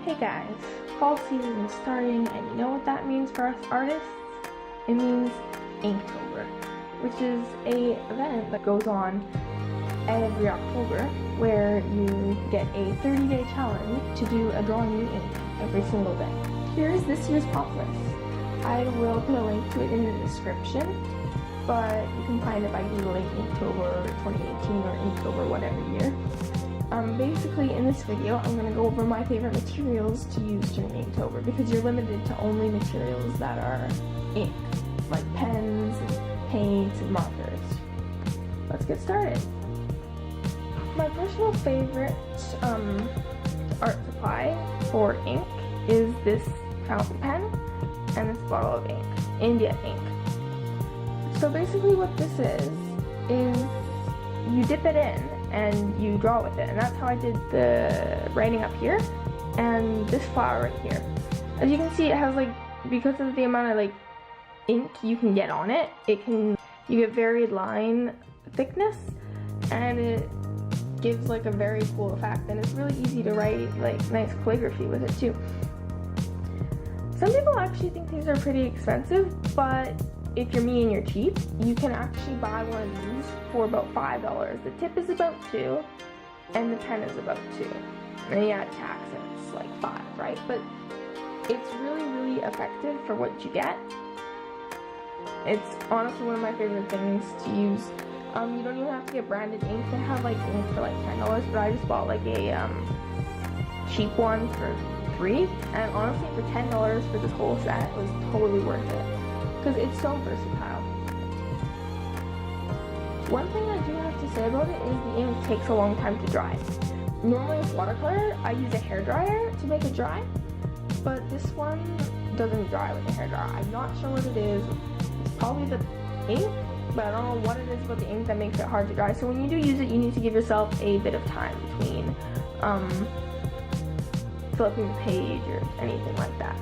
Hey guys, fall season is starting, and you know what that means for us artists? It means Inktober, which is a event that goes on every October where you get a 30-day challenge to do a drawing new ink every single day. Here's this year's pop list. I will put a link to it in the description, but you can find it by googling Inktober 2018 or Inktober whatever year. Basically in this video I'm going to go over my favorite materials to use during Inktober, because you're limited to only materials that are ink, like pens, and paints, and markers. Let's get started. My personal favorite art supply for ink is this fountain pen and this bottle of ink, India ink. So basically what this is you dip it in and you draw with it, and that's how I did the writing up here and this flower right here. As you can see, it has because of the amount of ink you can get on it, you get varied line thickness, and it gives a very cool effect, and it's really easy to write nice calligraphy with it too. Some people actually think these are pretty expensive, but if you're me and you're cheap, you can actually buy one of these for about $5. The tip is about $2, and the pen is about $2. And then you add tax, and it's $5, right? But it's really, really effective for what you get. It's honestly one of my favorite things to use. You don't even have to get branded ink. They have ink for $10, but I just bought a cheap one for $3. And honestly, for $10 for this whole set, it was totally worth it, because it's so versatile. One thing I do have to say about it is the ink takes a long time to dry. Normally with watercolor, I use a hairdryer to make it dry, but this one doesn't dry with a hairdryer. I'm not sure what it is. It's probably the ink, but I don't know what it is about the ink that makes it hard to dry. So when you do use it, you need to give yourself a bit of time between flipping the page or anything like that.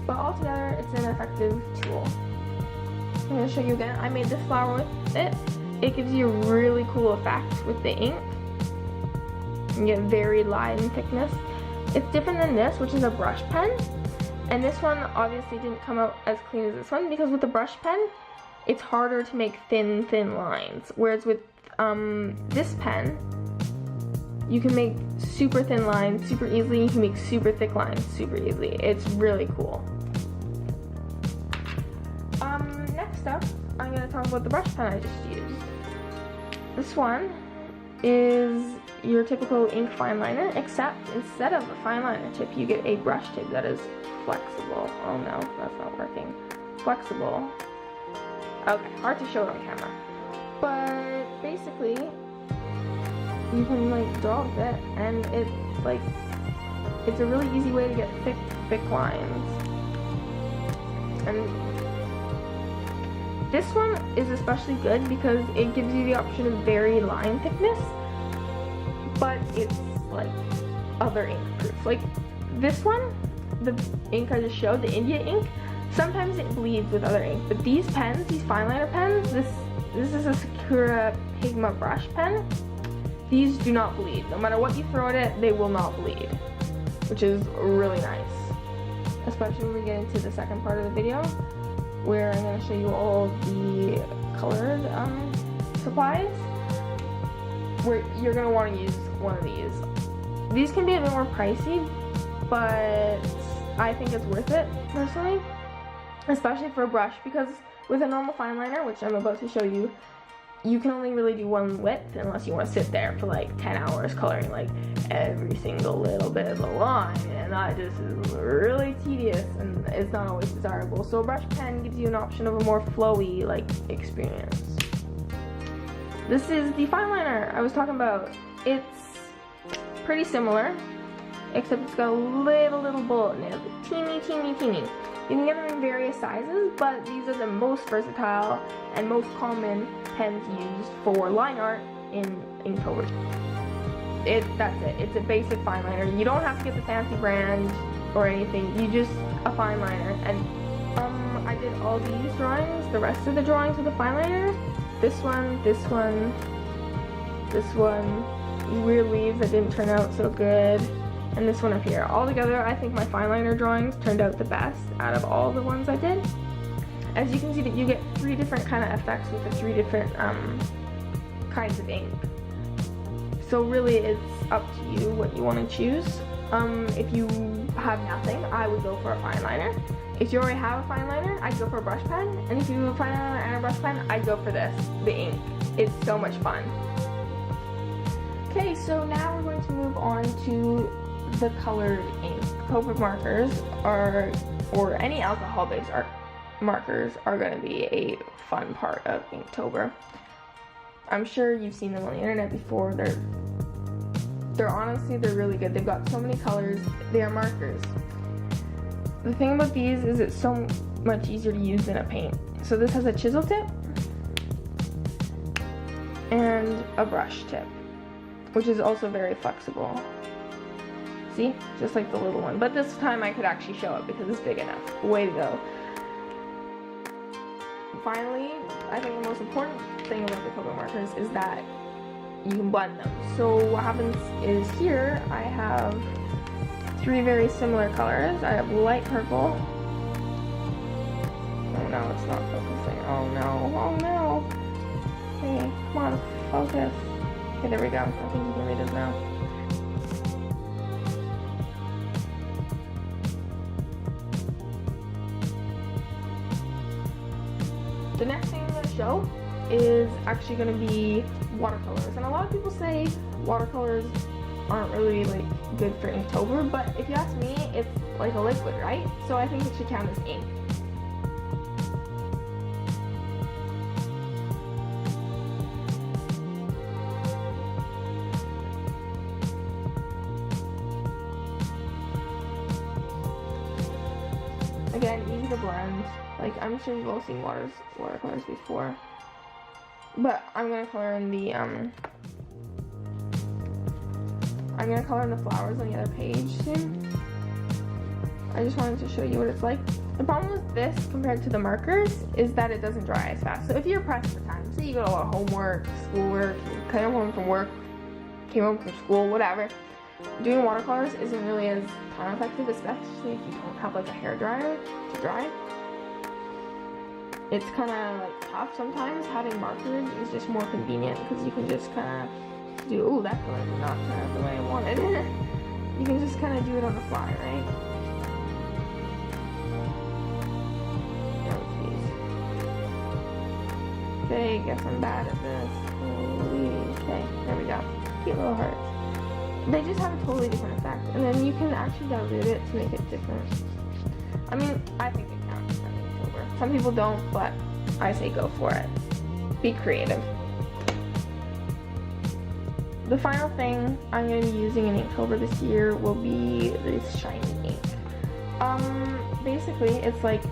But altogether, it's an effective tool. I'm going to show you again. I made this flower with it. It gives you a really cool effect with the ink. You get varied line thickness. It's different than this, which is a brush pen. And this one obviously didn't come out as clean as this one, because with the brush pen, it's harder to make thin lines. Whereas with this pen, you can make super thin lines super easily. You can make super thick lines super easily. It's really cool. Next up, I'm going to talk about the brush pen I just used. This one is your typical ink fine liner, except instead of a fine liner tip, you get a brush tip that is flexible. Oh no, that's not working. Flexible. Okay, hard to show it on camera. But basically, you can draw with it, and it's a really easy way to get thick lines. And this one is especially good because it gives you the option of varied line thickness, but it's other ink proof. This one, the ink I just showed, the India ink, sometimes it bleeds with other ink, but these pens, these fine liner pens, this is a Sakura Pigma brush pen. These do not bleed. No matter what you throw at it, they will not bleed, which is really nice. Especially when we get into the second part of the video, where I'm going to show you all of the colored supplies, where you're going to want to use one of these. These can be a bit more pricey, but I think it's worth it, personally. Especially for a brush, because with a normal fine liner, which I'm about to show you, you can only really do one width unless you want to sit there for 10 hours coloring every single little bit of the line, and that just is really tedious and it's not always desirable. So a brush pen gives you an option of a more flowy experience. This is the fine liner I was talking about. It's pretty similar, except it's got a little bullet nail, teeny. You can get them in various sizes, but these are the most versatile and most common pens used for line art in Inktober. That's it. It's a basic fine liner. You don't have to get the fancy brand or anything. You just a fine liner. And I did all these drawings, the rest of the drawings with the fine liner. This one. These weird leaves that didn't turn out so good. and this one up here. All together, I think my fine liner drawings turned out the best out of all the ones I did. As you can see, that you get 3 different kind of effects with the 3 different kinds of ink. So really, it's up to you what you want to choose. If you have nothing, I would go for a fine liner. If you already have a fine liner, I'd go for a brush pen. And if you have a fine liner and a brush pen, I'd go for this, the ink. It's so much fun. Okay, so now we're going to move on to the colored ink. Copic markers or any alcohol-based art markers are going to be a fun part of Inktober. I'm sure you've seen them on the internet before. They're honestly, they're really good. They've got so many colors. They are markers. The thing about these is it's so much easier to use than a paint. So this has a chisel tip and a brush tip, which is also very flexible. See? Just like the little one. But this time I could actually show it because it's big enough. Way to go. Finally, I think the most important thing about the Copic markers is that you can blend them. So what happens is here I have 3 very similar colors. I have light purple. Oh no, it's not focusing. Oh no, oh no. Okay, come on, focus. Okay, there we go. I think you can read it now. The next thing I'm going to show is actually going to be watercolors. And a lot of people say watercolors aren't really like good for Inktober, but if you ask me, it's like a liquid, right? So I think it should count as ink. Again, easy to blend. Like, I'm sure you've all seen watercolors before. But I'm gonna color in the flowers on the other page soon. I just wanted to show you what it's like. The problem with this compared to the markers is that it doesn't dry as fast. So if you're pressed for time, say you got a lot of homework, schoolwork, you came home from work, came home from school, whatever, doing watercolors isn't really as time effective, especially if you don't have like a hairdryer to dry. It's kind of like tough sometimes. Having markers is just more convenient because you can just kind of do, oh, that color did not turn out the way I wanted. You can just kind of do it on the fly, right? Oh, jeez. Okay, guess I'm bad at this. Holy. Okay, there we go. Cute little hearts. They just have a totally different effect, and then you can actually dilute it to make it different. I mean, I think it counts for Inktober. Some people don't, but I say go for it. Be creative. The final thing I'm going to be using in Inktober this year will be this shiny ink. Basically, it's like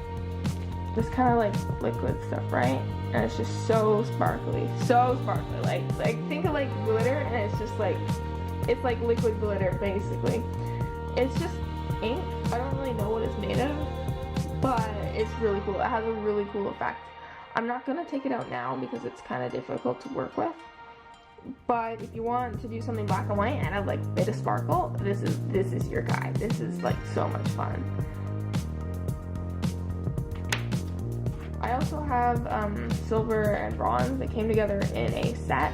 this kind of like liquid stuff, right? And it's just so sparkly, like think of like glitter, and it's just like, it's like liquid glitter, basically. It's just ink. I don't really know what it's made of, but it's really cool. It has a really cool effect. I'm not gonna take it out now because it's kind of difficult to work with. But if you want to do something black and white and have like a bit of sparkle, this is your guy. This is like so much fun. I also have silver and bronze that came together in a set.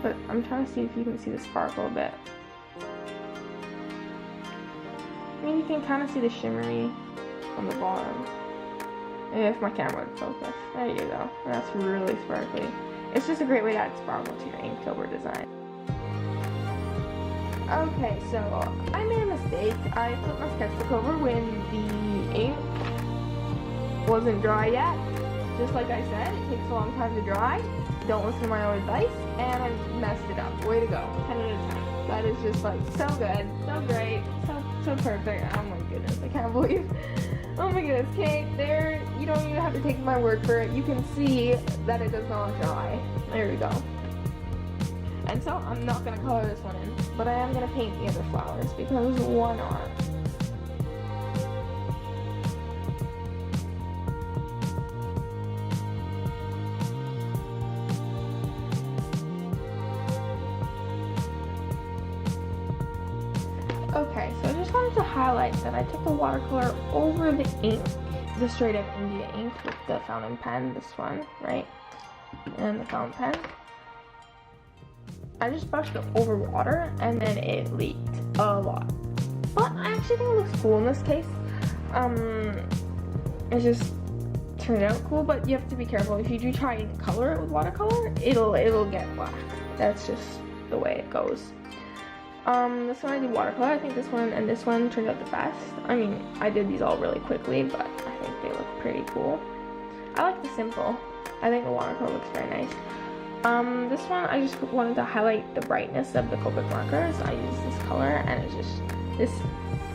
But I'm trying to see if you can see the sparkle a bit. I mean, you can kind of see the shimmery on the bottom. If my camera would focus. There you go. That's really sparkly. It's just a great way to add sparkle to your Inktober design. Okay, so I made a mistake. I flipped my sketchbook over when the ink wasn't dry yet. Just like I said, it takes a long time to dry. Don't listen to my own advice, and I messed it up. Way to go. 10 out of 10. That is just like so good, so great, so perfect. Oh my goodness, I can't believe. Oh my goodness, okay, there, you don't even have to take my word for it. You can see that it does not dry. There we go. And so I'm not gonna color this one in, but I am gonna paint the other flowers because why not? highlights, and I took the watercolor over the ink, the straight up India ink with the fountain pen, this one, right? And the fountain pen. I just brushed it over water and then it leaked a lot. But I actually think it looks cool in this case. It just turned out cool, but you have to be careful. If you do try and color it with watercolor, it'll get black. That's just the way it goes. This one I did watercolor. I think this one and this one turned out the best. I mean, I did these all really quickly, but I think they look pretty cool. I like the simple. I think the watercolor looks very nice. This one I just wanted to highlight the brightness of the Copic markers. I used this color and it's just this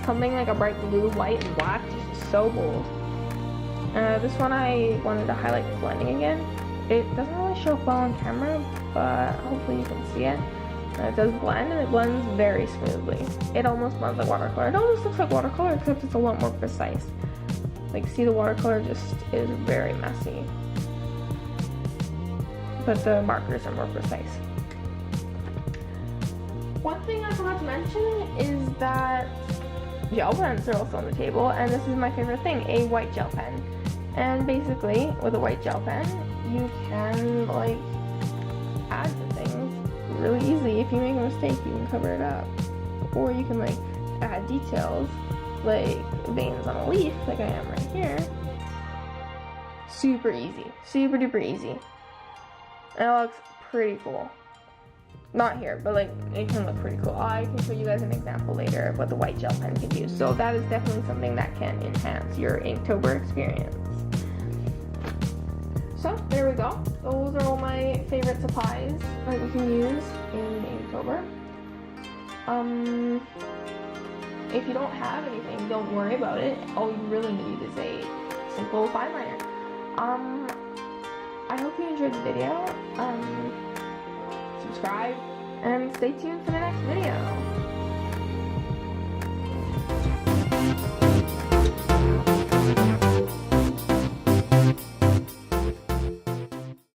something like a bright blue, white, and black, just so bold. This one I wanted to highlight the blending again. It doesn't really show up well on camera, but hopefully you can see it. It does blend, and it blends very smoothly. It almost blends like watercolor. It almost looks like watercolor, except it's a lot more precise. Like, see, the watercolor just is very messy, but the markers are more precise. One thing I forgot to mention is that gel pens are also on the table, and this is my favorite thing, a white gel pen. And basically, with a white gel pen, you can, like, add to things really easy. If you make a mistake, you can cover it up. Or you can, like, add details, like veins on a leaf, like I am right here. Super easy. Super duper easy. And it looks pretty cool. Not here, but like it can look pretty cool. I can show you guys an example later of what the white gel pen can do. So that is definitely something that can enhance your Inktober experience. So there we go. Those are all my favorite supplies that you can use in Inktober. If you don't have anything, don't worry about it. All you really need is a simple fine liner. I hope you enjoyed the video. Subscribe and stay tuned for the next video.